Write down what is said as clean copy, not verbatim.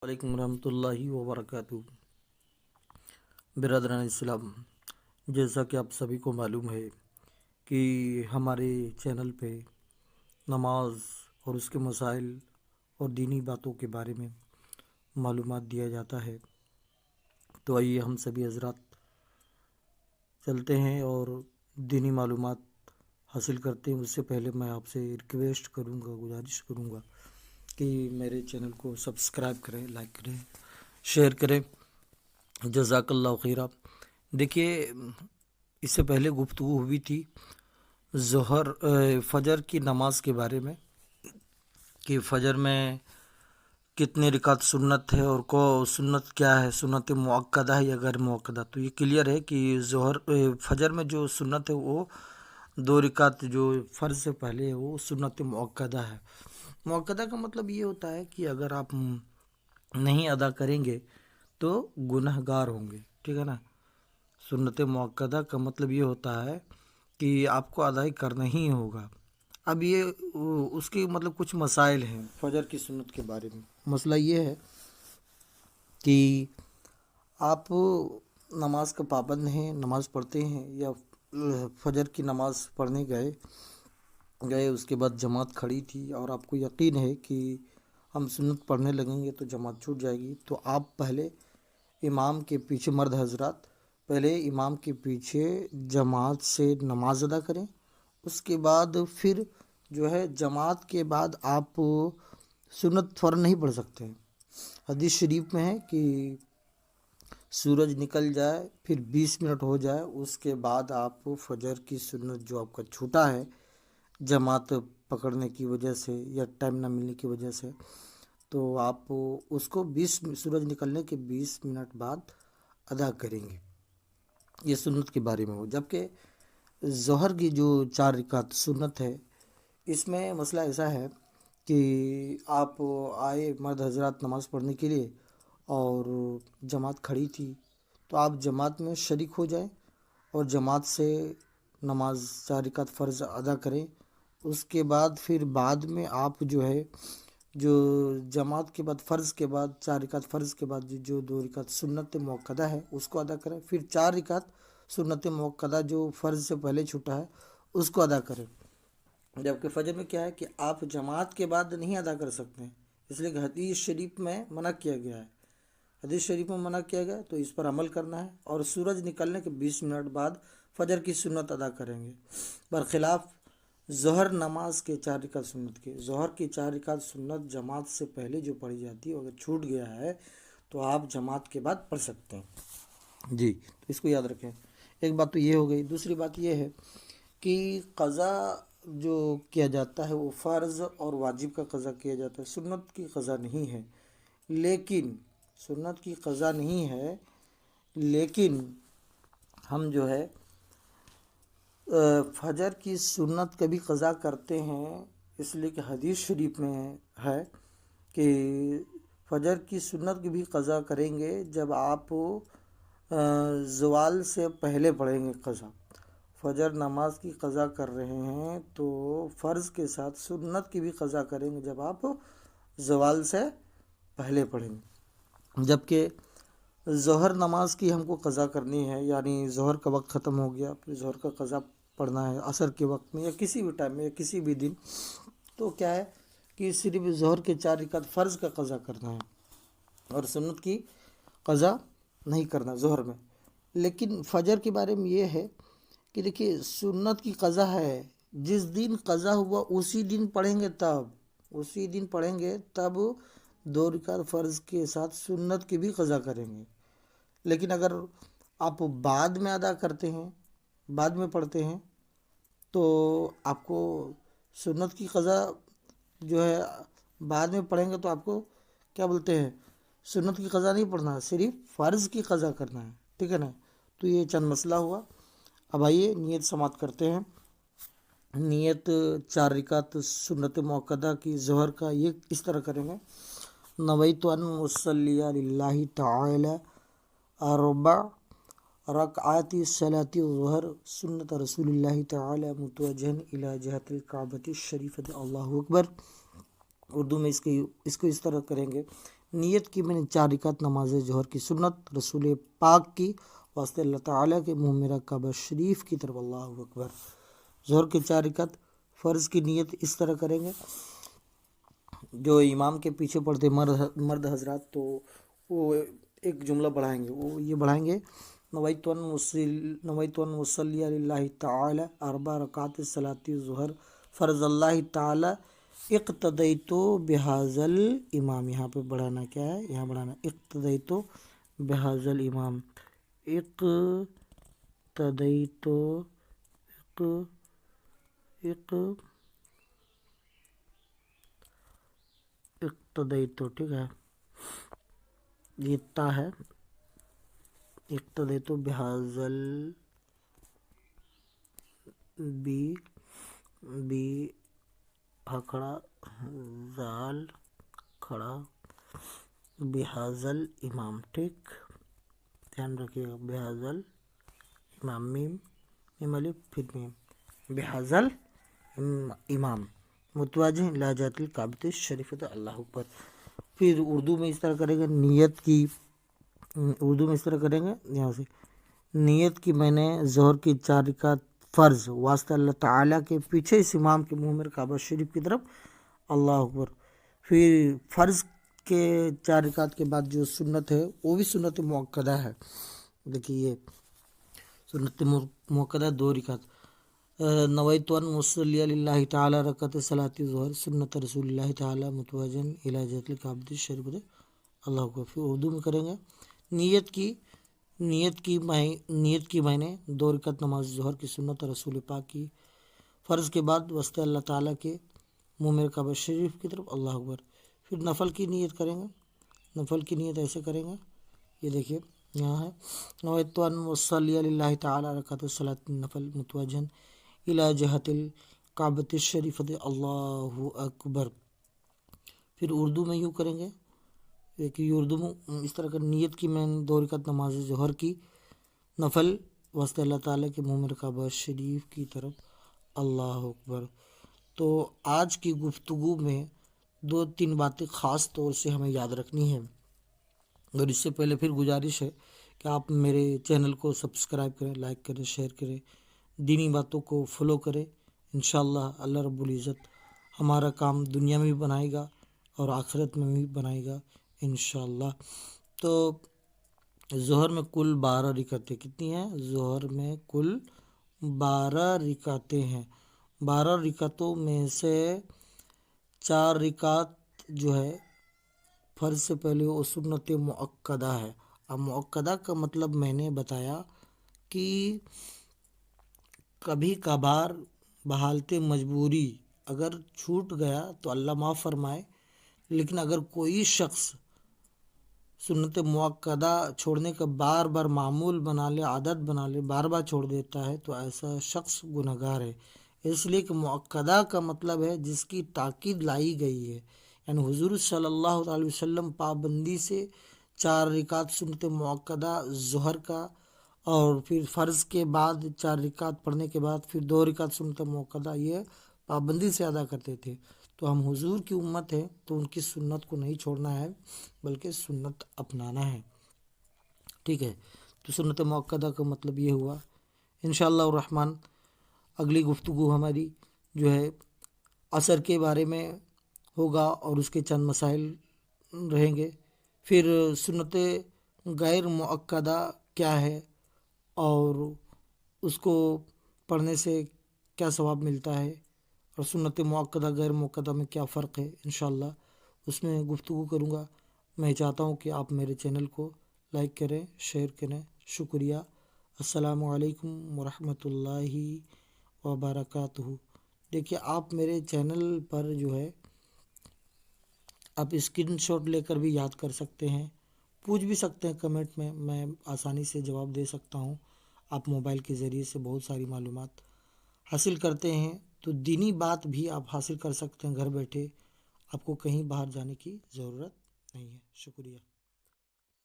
वालेकुम रहमतुल्लाहि व बरकातुहू। बिरादरान इस्लाम, जैसा कि आप सभी को मालूम है कि हमारे चैनल पे नमाज और उसके मसाइल और दीनी बातों के बारे में मालूमात दिया जाता है। तो आइए हम सभी हजरात चलते हैं और दीनी मालूमात हासिल करते हैं। उससे पहले मैं आपसे रिक्वेस्ट करूँगा, गुजारिश करूँगा कि मेरे चैनल को सब्सक्राइब करें, लाइक करें, शेयर करें। जज़ाकल्लाहु खैरा। देखिए, इससे पहले गुफ्तगू हुई थी फजर की नमाज के बारे में कि फजर में कितने रिकात सुन्नत है और को सुन्नत क्या है, सुन्नत मुअक्कदा है या गैर मुअक्कदा। तो ये क्लियर है कि फजर में जो सुन्नत है वो 2 रिकात जो फ़र्ज से पहले है वो सुन्नत मुअक्कदा है। मुअक्कदा का मतलब ये होता है कि अगर आप नहीं अदा करेंगे तो गुनहगार होंगे, ठीक है ना। सुन्नत मुअक्कदा का मतलब ये होता है कि आपको अदाई करना ही होगा। अब ये उसके मतलब कुछ मसाइल हैं फजर की सुन्नत के बारे में। मसला ये है कि आप नमाज का पाबंद हैं, नमाज पढ़ते हैं या फजर की नमाज पढ़ने गए उसके बाद जमात खड़ी थी और आपको यकीन है कि हम सुन्नत पढ़ने लगेंगे तो जमात छूट जाएगी, तो आप पहले इमाम के पीछे, मर्द हजरात पहले इमाम के पीछे जमात से नमाज अदा करें। उसके बाद फिर जो है जमात के बाद आप सुन्नत फ़ौरन नहीं पढ़ सकते हैं। हदीस शरीफ में है कि सूरज निकल जाए फिर 20 मिनट हो जाए उसके बाद आप फजर की सुन्नत जो आपका छूटा है जमात पकड़ने की वजह से या टाइम ना मिलने की वजह से, तो आप उसको सूरज निकलने के 20 मिनट बाद अदा करेंगे। ये सुन्नत के बारे में हो। जबकि ज़ोहर की जो 4 रिकात सुन्नत है, इसमें मसला ऐसा है कि आप आए मर्द हजरात नमाज़ पढ़ने के लिए और जमात खड़ी थी, तो आप जमात में शरीक हो जाएं और जमात से नमाज 4 रिकात फ़र्ज़ अदा करें। उसके बाद फिर बाद में आप जो है जो जमात के बाद फ़र्ज़ के बाद 4 रिकात फ़र्ज़ के बाद जो 2 रिकात सुन्नत मुअक्कदा है उसको अदा करें। फिर 4 रिकात सुन्नत मुअक्कदा जो फ़र्ज़ से पहले छूटा है उसको अदा करें। जबकि फजर में क्या है कि आप जमात के बाद नहीं अदा कर सकते हैं, इसलिए कि हदीस शरीफ में मना किया गया है। हदीस शरीफ में मना किया गया तो इस पर अमल करना है और सूरज निकलने के 20 मिनट बाद फजर की सुन्नत अदा करेंगे। बरखिलाफ़ ज़ोहर नमाज के 4 रिकात सुन्नत के, ज़ोहर की 4 रिकात सुन्नत जमात से पहले जो पढ़ी जाती है अगर छूट गया है तो आप जमात के बाद पढ़ सकते हैं जी। तो इसको याद रखें। एक बात तो ये हो गई। दूसरी बात ये है कि क़ज़ा जो किया जाता है वो फ़र्ज़ और वाजिब का क़ज़ा किया जाता है, सुन्नत की क़ज़ा नहीं है। लेकिन सुन्नत की क़ज़ा नहीं है, लेकिन हम जो है फजर की सुन्नत कभी क़ज़ा करते हैं, इसलिए कि हदीस शरीफ में है कि फजर की सुन्नत की भी क़ज़ा करेंगे जब आप ज़वाल से पहले पढ़ेंगे क़ज़ा। फजर नमाज की क़ज़ा कर रहे हैं तो फ़र्ज़ के साथ सुन्नत की भी क़ज़ा करेंगे जब आप ज़वाल से पहले पढ़ेंगे। जबकि ज़ोहर नमाज की हमको क़ज़ा करनी है, यानी ज़ोहर का वक्त ख़त्म हो गया फिर ज़ोहर का क़ज़ा पढ़ना है असर के वक्त में या किसी भी टाइम में या किसी भी दिन, तो क्या है कि सिर्फ ज़ोहर के 4 रिकात फ़र्ज़ का क़ज़ा करना है और सुन्नत की क़ज़ा नहीं करना ज़ोहर में। लेकिन फ़जर के बारे में ये है कि देखिए सुन्नत की क़ज़ा है, जिस दिन क़ज़ा हुआ उसी दिन पढ़ेंगे, उसी दिन पढ़ेंगे तब 2 रिकात फ़र्ज़ के साथ सुन्नत की भी क़ज़ा करेंगे। लेकिन अगर आप बाद में अदा करते हैं, बाद में पढ़ते हैं, तो आपको सुन्नत की क़ज़ा जो है बाद में पढ़ेंगे तो आपको क्या बोलते हैं, सुन्नत की क़ज़ा नहीं पढ़ना है, सिर्फ फ़र्ज़ की क़ज़ा करना है, ठीक है ना। तो ये चंद मसला हुआ। अब आइए नियत समात करते हैं। नियत 4 रिकात सुन्नत मुअक्कदा की ज़ोहर का ये इस तरह करेंगे। नवैतु अन उसल्लिया लिल्लाहि तआला अरबा रकआति सलाती ज़ोहर सुन्नत रसूलिल्लाहि तआला मुतवज्जहन इला जहतिल काबती शरीफत। अल्लाहु अकबर। उर्दू में इसको इस तरह करेंगे। نیت کی میں نے 4 رکعت نماز ظہر کی سنت رسول پاک کی واسطے اللہ تعالیٰ کے منہ میرا کعبہ شریف کی طرف، اللہ اکبر۔ ظہر کی 4 رکعت فرض کی نیت اس طرح کریں گے، جو امام کے پیچھے پڑھتے مرد حضرات تو وہ ایک جملہ بڑھائیں گے، وہ یہ بڑھائیں گے نویت ان وصلی اللہ تعالی 4 رکعات صلاۃ ظہر فرض اللہ تعالی اقتدیت بہذا الامام۔ یہاں پہ بڑھانا کیا ہے، یہاں بڑھانا اقتدیت بہذا الامام، اقتدیت اقتدیت ٹھیک ہے، یہ تا ہے، اقتدیت بہذا بی کھڑا زال کھڑا بہذا الامام، ٹھیک دھیان رکھیے گا، بہذا الامام، میم الف پھر میم، بہذا الامام متوجہ الی جہت الکعبۃ الشریفۃ، اللہ اکبر۔ پھر اردو میں اس طرح کریں گے، نیت کی اردو میں اس طرح کریں گے، یہاں سے نیت کی میں نے ظہر کی 4 رکعت فرض واسطہ اللہ تعالیٰ کے پیچھے اس امام کے منہ میرے کعبہ شریف کی طرف، اللہ اکبر۔ پھر فرض کے 4 رکعت کے بعد جو سنت ہے وہ بھی سنت مؤکدہ ہے، دیکھیے یہ سنت مؤکدہ 2 رکعت، نویت ان وصلی اللہ تعالی رکعت صلاۃ ظہر سنت رسول اللہ تعالی متوجہ الی جہت الکعبۃ الشریفۃ، اللہ اکبر۔ پھر اردو میں کریں گے، نیت کی میں نے 2 رکعت نماز ظہر کی سنت رسول پاک کی فرض کے بعد واسطے اللہ تعالیٰ کے منہ میرے کعبہ شریف کی طرف، اللہ اکبر۔ پھر نفل کی نیت کریں گے، نفل کی نیت ایسے کریں گے، یہ دیکھیے یہاں ہے، نویت ان وصلی اللہ تعالی رکعت صلاۃ نفل متوجہ الی جہت الکعبۃ الشریفۃ، اللہ اکبر۔ پھر اردو میں یوں کریں گے، دیکھیے اردو میں اس طرح کا، نیت کی میں نے 2 رکعت نماز ظہر کی نفل واسطے اللہ تعالیٰ کے منہ میرے کعبہ شریف کی طرف، اللہ اکبر۔ تو آج کی گفتگو میں 2-3 باتیں خاص طور سے ہمیں یاد رکھنی ہیں، اور اس سے پہلے پھر گزارش ہے کہ آپ میرے چینل کو سبسکرائب کریں، لائک کریں، شیئر کریں، دینی باتوں کو فالو کریں، انشاءاللہ اللہ رب العزت ہمارا کام دنیا میں بھی بنائے گا اور آخرت میں بھی بنائے گا انشاءاللہ۔ تو ظہر میں کل 12 رکعتیں کتنی ہیں، ظہر میں کل 12 رکعتیں ہیں، 12 رکعتوں میں سے 4 رکعت جو ہے فرض سے پہلے وہ سنت مؤکدہ ہے۔ اب مؤکدہ کا مطلب میں نے بتایا کہ کبھی کبھار بحالت مجبوری اگر چھوٹ گیا تو اللہ معاف فرمائے، لیکن اگر کوئی شخص سنت مؤکدہ چھوڑنے کا بار بار معمول بنا لے، عادت بنا لے، بار بار چھوڑ دیتا ہے تو ایسا شخص گنہگار ہے، اس لیے کہ مؤکدہ کا مطلب ہے جس کی تاکید لائی گئی ہے، یعنی حضور صلی اللہ علیہ وسلم پابندی سے 4 رکعت سنت مؤکدہ ظہر کا، اور پھر فرض کے بعد 4 رکعت پڑھنے کے بعد پھر 2 رکعت سنت مؤکدہ، یہ پابندی سے ادا کرتے تھے۔ تو ہم حضور کی امت ہے تو ان کی سنت کو نہیں چھوڑنا ہے بلکہ سنت اپنانا ہے، ٹھیک ہے۔ تو سنت مؤکدہ کا مطلب یہ ہوا۔ انشاءاللہ الرحمن اگلی گفتگو ہماری جو ہے عصر کے بارے میں ہوگا اور اس کے چند مسائل رہیں گے، پھر سنت غیر مؤکدہ کیا ہے اور اس کو پڑھنے سے کیا ثواب ملتا ہے، اور سنت مؤکدہ غیر مؤکدہ میں کیا فرق ہے، انشاءاللہ اس میں گفتگو کروں گا۔ میں چاہتا ہوں کہ آپ میرے چینل کو لائک کریں، شیئر کریں، شکریہ۔ السلام علیکم ورحمۃ اللہ وبرکاتہ۔ دیکھیے آپ میرے چینل پر جو ہے آپ اسکرین شاٹ لے کر بھی یاد کر سکتے ہیں، پوچھ بھی سکتے ہیں کمنٹ میں آسانی سے جواب دے سکتا ہوں۔ آپ موبائل کے ذریعے سے بہت ساری معلومات حاصل کرتے ہیں، تو دینی بات بھی آپ حاصل کر سکتے ہیں گھر بیٹھے، آپ کو کہیں باہر جانے کی ضرورت نہیں ہے۔ شکریہ۔